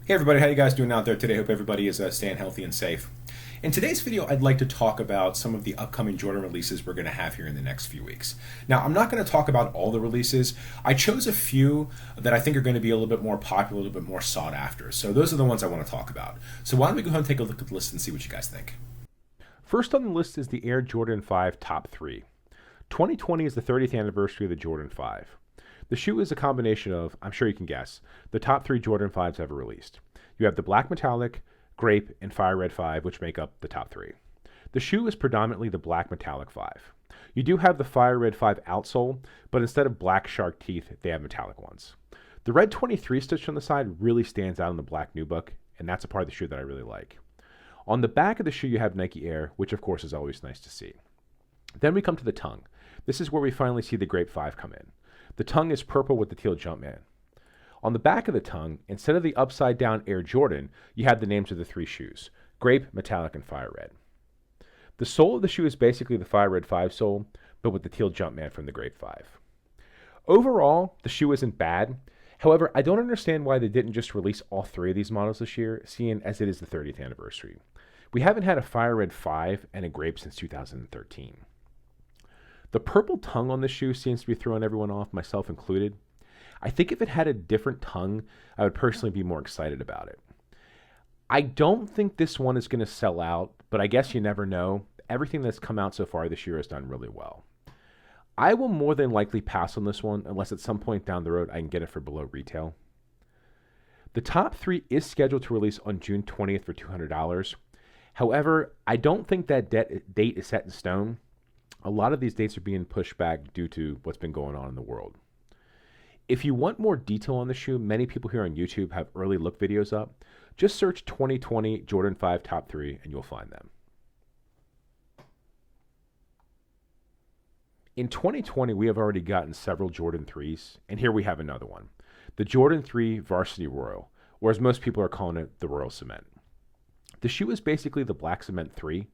Hey everybody, how you guys doing out there today? Hope everybody is staying healthy and safe. In today's video, I'd like to talk about some of the upcoming Jordan releases we're going to have here in the next few weeks. Now, I'm not going to talk about all the releases. I chose a few that I think are going to be a little bit more popular, a little bit more sought after. So those are the ones I want to talk about. So why don't we go ahead and take a look at the list and see what you guys think. First on the list is the Air Jordan 5 Top 3. 2020 is the 30th anniversary of the Jordan 5. The shoe is a combination of, I'm sure you can guess, the top 3 Jordan 5s ever released. You have the black metallic, grape, and fire red 5, which make up the top 3. The shoe is predominantly the black metallic 5. You do have the fire red 5 outsole, but instead of black shark teeth, they have metallic ones. The red 23 stitch on the side really stands out in the black nubuck, and that's a part of the shoe that I really like. On the back of the shoe, you have Nike Air, which of course is always nice to see. Then we come to the tongue. This is where we finally see the grape 5 come in. The tongue is purple with the teal Jumpman. On the back of the tongue, instead of the upside down Air Jordan, you have the names of the 3 shoes: grape, metallic, and fire red. The sole of the shoe is basically the fire red 5 sole, but with the teal Jumpman from the grape 5. Overall, the shoe isn't bad. However, I don't understand why they didn't just release all 3 of these models this year, seeing as it is the 30th anniversary. We haven't had a fire red 5 and a grape since 2013. The purple tongue on the shoe seems to be throwing everyone off, myself included. I think if it had a different tongue, I would personally be more excited about it. I don't think this one is going to sell out, but I guess you never know. Everything that's come out so far this year has done really well. I will more than likely pass on this one unless at some point down the road I can get it for below retail. The top 3 is scheduled to release on June 20th for $200. However, I don't think that date is set in stone. A lot of these dates are being pushed back due to what's been going on in the world. If you want more detail on the shoe, many people here on YouTube have early look videos up. Just search 2020 Jordan 5 Top 3 and you'll find them. In 2020, we have already gotten several Jordan 3s, and here we have another one. The Jordan 3 Varsity Royal, or as most people are calling it, the Royal Cement. The shoe is basically the black cement 3,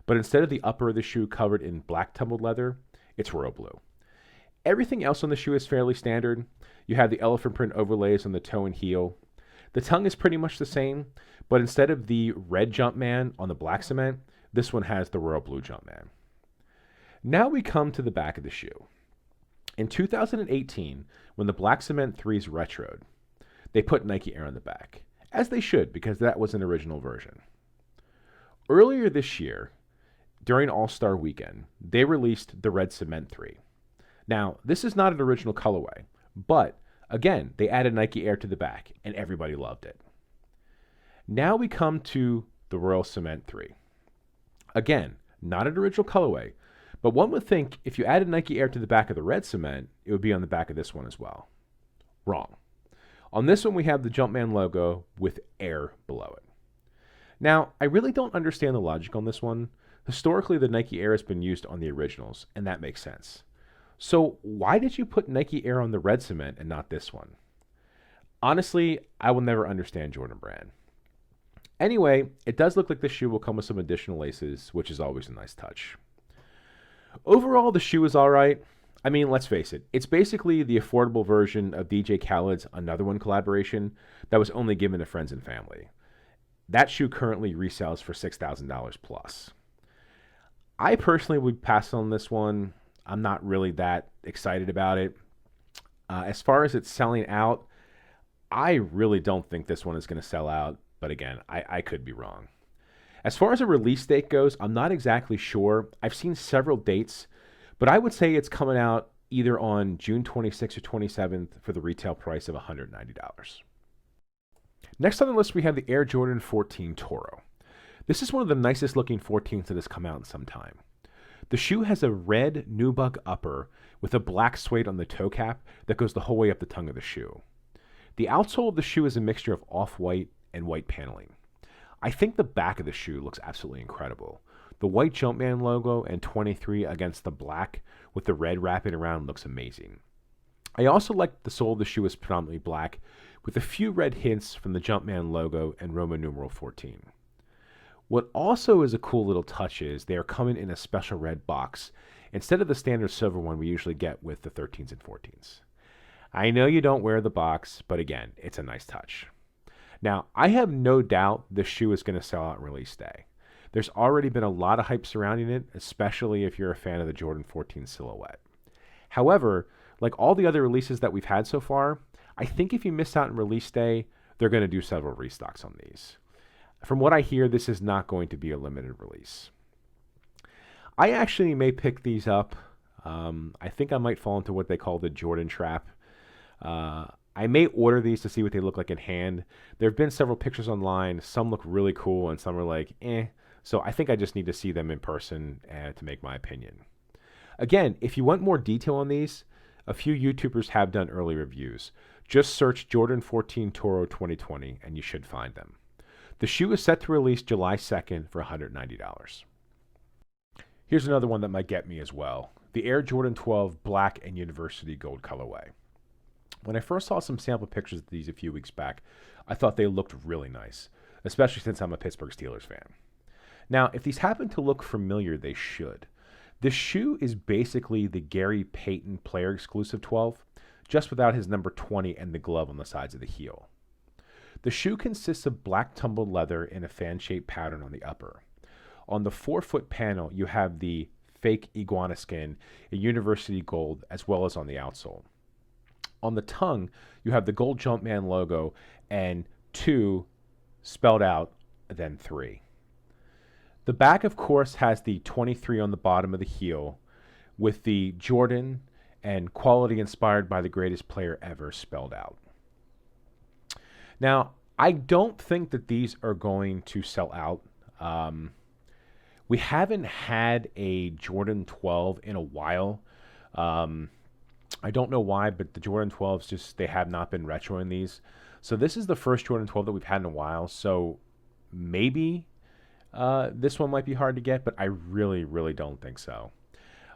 but instead of the upper of the shoe covered in black tumbled leather, it's royal blue. Everything else on the shoe is fairly standard. You have the elephant print overlays on the toe and heel. The tongue is pretty much the same, but instead of the red Jumpman on the black cement, this one has the royal blue Jumpman. Now we come to the back of the shoe. In 2018, when the black cement 3s retroed, they put Nike Air on the back, as they should because that was an original version. Earlier this year, during All-Star Weekend, they released the red cement 3. Now, this is not an original colorway, but again, they added Nike Air to the back, and everybody loved it. Now we come to the Royal Cement 3. Again, not an original colorway, but one would think if you added Nike Air to the back of the red cement, it would be on the back of this one as well. Wrong. On this one, we have the Jumpman logo with Air below it. Now, I really don't understand the logic on this one. Historically, the Nike Air has been used on the originals, and that makes sense. So why did you put Nike Air on the red cement and not this one? Honestly, I will never understand Jordan Brand. Anyway, it does look like the shoe will come with some additional laces, which is always a nice touch. Overall, the shoe is alright. I mean, let's face it, it's basically the affordable version of DJ Khaled's Another One collaboration that was only given to friends and family. That shoe currently resells for $6,000 plus. I personally would pass on this one. I'm not really that excited about it. As far as it's selling out, I really don't think this one is going to sell out. But again, I could be wrong. As far as a release date goes, I'm not exactly sure. I've seen several dates, but I would say it's coming out either on June 26th or 27th for the retail price of $190. Next on the list, we have the Air Jordan 14 Toro. This is one of the nicest looking 14s that has come out in some time. The shoe has a red nubuck upper with a black suede on the toe cap that goes the whole way up the tongue of the shoe. The outsole of the shoe is a mixture of off-white and white paneling. I think the back of the shoe looks absolutely incredible. The white Jumpman logo and 23 against the black with the red wrapping around looks amazing. I also like the sole of the shoe is predominantly black with a few red hints from the Jumpman logo and Roman numeral 14. What also is a cool little touch is they are coming in a special red box instead of the standard silver one we usually get with the 13s and 14s. I know you don't wear the box, but again, it's a nice touch. Now, I have no doubt the shoe is going to sell out release day. There's already been a lot of hype surrounding it, especially if you're a fan of the Jordan 14 silhouette. However, like all the other releases that we've had so far, I think if you miss out on release day, they're going to do several restocks on these. From what I hear, this is not going to be a limited release. I actually may pick these up. I think I might fall into what they call the Jordan trap. I may order these to see what they look like in hand. There have been several pictures online. Some look really cool and some are like, eh. So I think I just need to see them in person to make my opinion. Again, if you want more detail on these, a few YouTubers have done early reviews. Just search Jordan 14 Toro 2020 and you should find them. The shoe is set to release July 2nd for $190. Here's another one that might get me as well. The Air Jordan 12 Black and University Gold colorway. When I first saw some sample pictures of these a few weeks back, I thought they looked really nice, especially since I'm a Pittsburgh Steelers fan. Now, if these happen to look familiar, they should. This shoe is basically the Gary Payton player exclusive 12, just without his number 20 and the glove on the sides of the heel. The shoe consists of black tumbled leather in a fan-shaped pattern on the upper. On the forefoot panel, you have the fake iguana skin in University Gold, as well as on the outsole. On the tongue, you have the gold Jumpman logo and 2 spelled out, then 3. The back, of course, has the 23 on the bottom of the heel with the Jordan and quality inspired by the greatest player ever spelled out. Now, I don't think that these are going to sell out. We haven't had a Jordan 12 in a while. I don't know why, but the Jordan 12s just, they have not been retroing these. So this is the first Jordan 12 that we've had in a while. So maybe this one might be hard to get, but I really, really don't think so.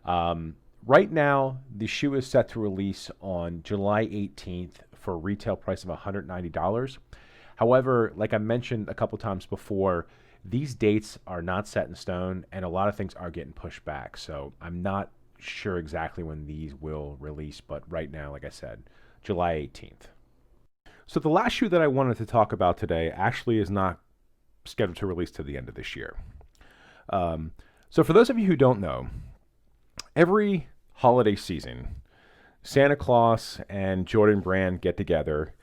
Right now, the shoe is set to release on July 18th for a retail price of $190. However, like I mentioned a couple times before, these dates are not set in stone, and a lot of things are getting pushed back. So I'm not sure exactly when these will release, but right now, like I said, July 18th. So the last shoe that I wanted to talk about today actually is not scheduled to release to the end of this year. So for those of you who don't know, every holiday season, Santa Claus and Jordan Brand get together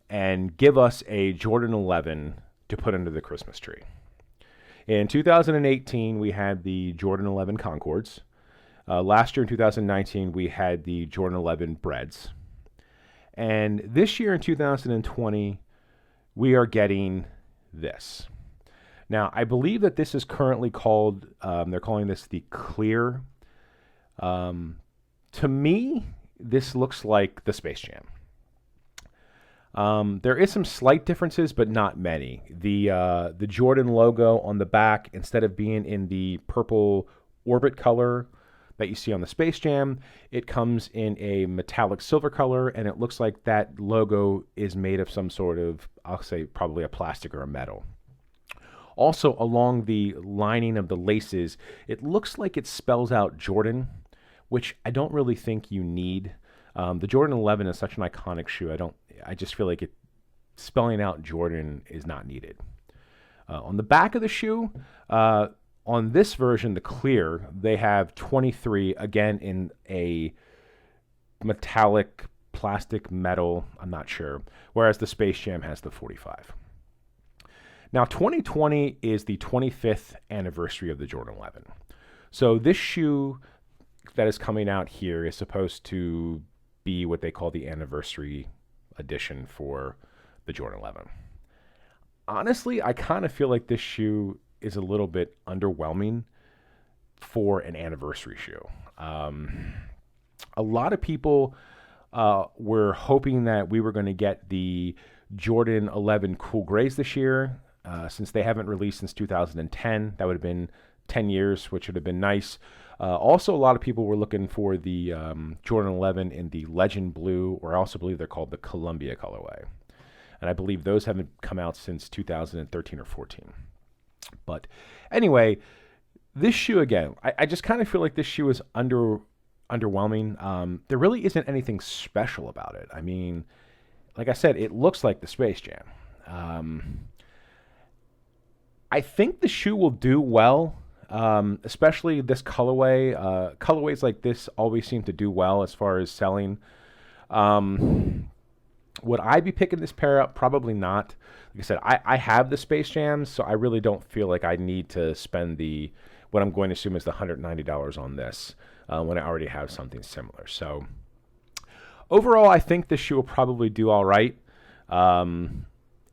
and give us a Jordan 11 to put under the Christmas tree. In 2018, we had the Jordan 11 Concords. Last year in 2019, we had the Jordan 11 Breads. And this year in 2020, we are getting this. Now, I believe that this is currently called, they're calling this the Clear. To me, this looks like the Space Jam. There is some slight differences, but not many. The Jordan logo on the back, instead of being in the purple orbit color that you see on the Space Jam, it comes in a metallic silver color, and it looks like that logo is made of some sort of, I'll say probably a plastic or a metal. Also, along the lining of the laces, it looks like it spells out Jordan, which I don't really think you need. The Jordan 11 is such an iconic shoe. I just feel like spelling out Jordan is not needed. On the back of the shoe, on this version, the Clear, they have 23, again, in a metallic, plastic, metal, I'm not sure, whereas the Space Jam has the 45. Now, 2020 is the 25th anniversary of the Jordan 11. So this shoe that is coming out here is supposed to be what they call the anniversary edition for the Jordan 11. Honestly, I kind of feel like this shoe is a little bit underwhelming for an anniversary shoe. A lot of people were hoping that we were going to get the Jordan 11 Cool Grays this year. Since they haven't released since 2010, that would have been 10 years, which would have been nice. Also, a lot of people were looking for the Jordan 11 in the Legend Blue, or I also believe they're called the Columbia colorway. And I believe those haven't come out since 2013 or 14. But anyway, this shoe, again, I just kind of feel like this shoe is underwhelming. There really isn't anything special about it. I mean, like I said, it looks like the Space Jam. I think the shoe will do well, especially this colorway. Colorways like this always seem to do well as far as selling. Would I be picking this pair up? Probably not. Like I said, I have the Space Jams, so I really don't feel like I need to spend what I'm going to assume is the $190 on this when I already have something similar. So overall, I think this shoe will probably do all right.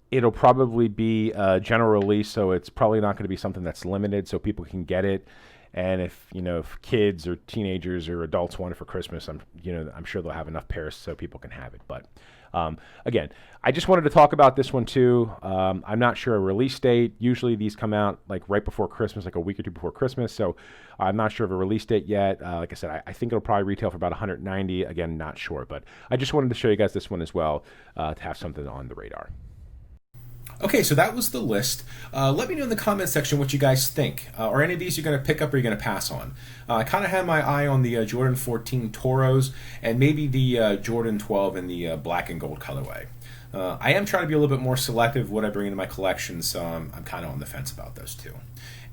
It'll probably be a general release, so it's probably not going to be something that's limited so people can get it. And if kids or teenagers or adults want it for Christmas, I'm sure they'll have enough pairs so people can have it. But again, I just wanted to talk about this one too. I'm not sure a release date. Usually these come out like right before Christmas, like a week or two before Christmas. So I'm not sure of a release date yet. Like I said, I think it'll probably retail for about $190. Again, not sure, but I just wanted to show you guys this one as well to have something on the radar. Okay, so that was the list. Let me know in the comment section what you guys think. Are any of these you're going to pick up or you're going to pass on? I kind of had my eye on the Jordan 14 Toros and maybe the Jordan 12 in the black and gold colorway. I am trying to be a little bit more selective what I bring into my collection, so I'm kind of on the fence about those two.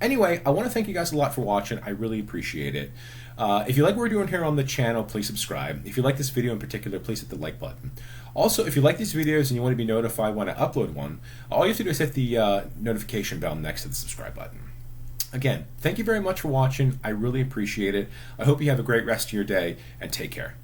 Anyway, I want to thank you guys a lot for watching. I really appreciate it. If you like what we're doing here on the channel, please subscribe. If you like this video in particular, please hit the like button. Also, if you like these videos and you want to be notified when I upload one, all you have to do is hit the notification bell next to the subscribe button. Again, thank you very much for watching. I really appreciate it. I hope you have a great rest of your day, and take care.